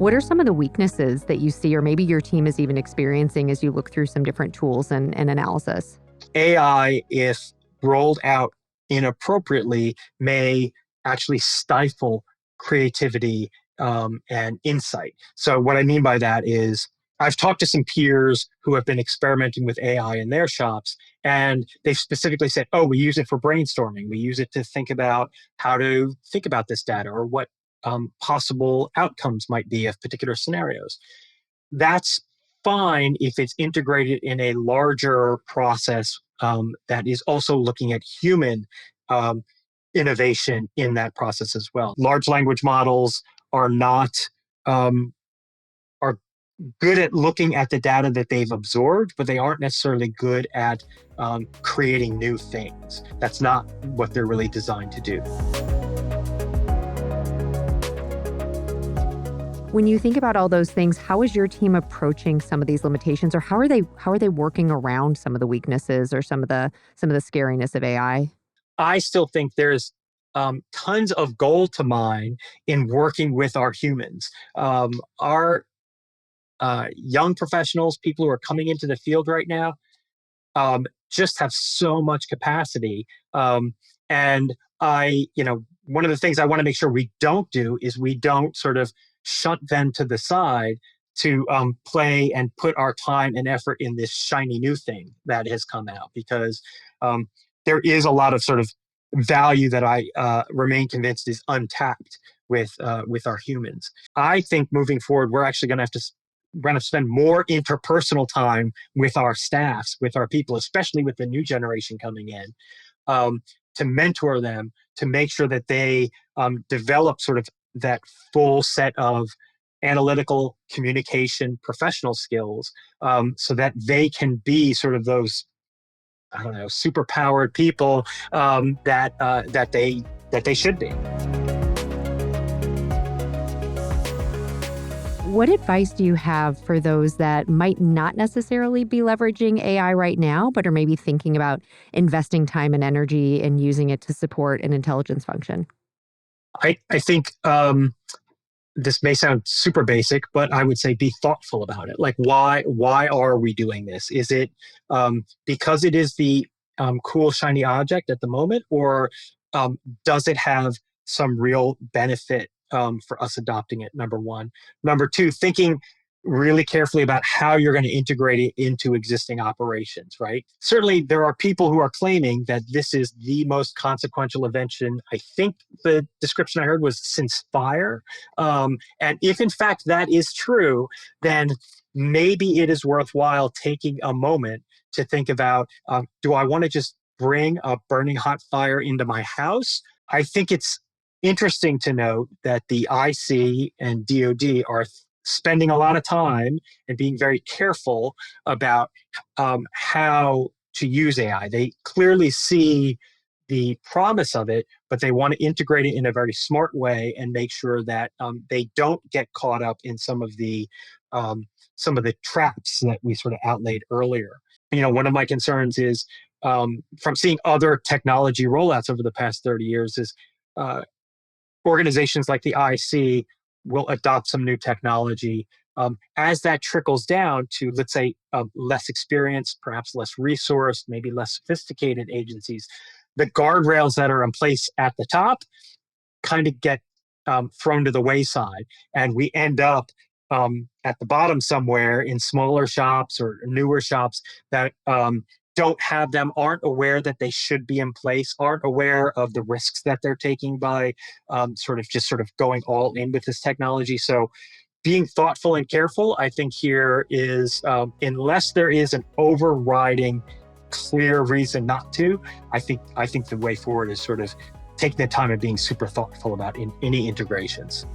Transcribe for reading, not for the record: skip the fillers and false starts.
What are some of the weaknesses that you see, or maybe your team is even experiencing as you look through some different tools and analysis? AI, if rolled out inappropriately, may actually stifle creativity and insight. So what I mean by that is I've talked to some peers who have been experimenting with AI in their shops, and they've specifically said, oh, we use it for brainstorming. We use it to think about how to think about this data or what possible outcomes might be of particular scenarios. That's fine if it's integrated in a larger process that is also looking at human um, innovation in that process as well. Large language models are not um, are good at looking at the data that they've absorbed, but they aren't necessarily good at creating new things. That's not what they're really designed to do. When you think about all those things, how is your team approaching some of these limitations, or how are they working around some of the weaknesses or some of the scariness of AI? I still think there's tons of gold to mine in working with our humans. Our young professionals, people who are coming into the field right now, just have so much capacity. And one of the things I want to make sure we don't do is we don't sort of shut them to the side to play and put our time and effort in this shiny new thing that has come out, because there is a lot of sort of value that I remain convinced is untapped with our humans. I think moving forward, we're actually going to spend more interpersonal time with our staffs, with our people, especially with the new generation coming in, to mentor them, to make sure that they develop sort of that full set of analytical communication professional skills, so that they can be sort of those, I don't know, super powered people that they should be. What advice do you have for those that might not necessarily be leveraging AI right now, but are maybe thinking about investing time and energy and using it to support an intelligence function? I think this may sound super basic, but I would say be thoughtful about it. Like, why are we doing this? Is it because it is the cool shiny object at the moment, or does it have some real benefit for us adopting it? Number one. Number two, thinking really carefully about how you're going to integrate it into existing operations, right? Certainly, there are people who are claiming that this is the most consequential invention. I think the description I heard was since fire. And if in fact that is true, then maybe it is worthwhile taking a moment to think about, do I want to just bring a burning hot fire into my house? I think it's interesting to note that the IC and DoD are spending a lot of time and being very careful about how to use AI. They clearly see the promise of it, but they want to integrate it in a very smart way and make sure that they don't get caught up in some of the traps that we sort of outlaid earlier. One of my concerns is from seeing other technology rollouts over the past 30 years is organizations like the IC will adopt some new technology. As that trickles down to, let's say, less experienced, perhaps less resourced, maybe less sophisticated agencies, the guardrails that are in place at the top kind of get thrown to the wayside. And we end up at the bottom somewhere in smaller shops or newer shops that don't have them, aren't aware that they should be in place, aren't aware of the risks that they're taking by sort of going all in with this technology. So being thoughtful and careful, I think here is, unless there is an overriding clear reason not to, I think the way forward is sort of taking the time and being super thoughtful about any integrations.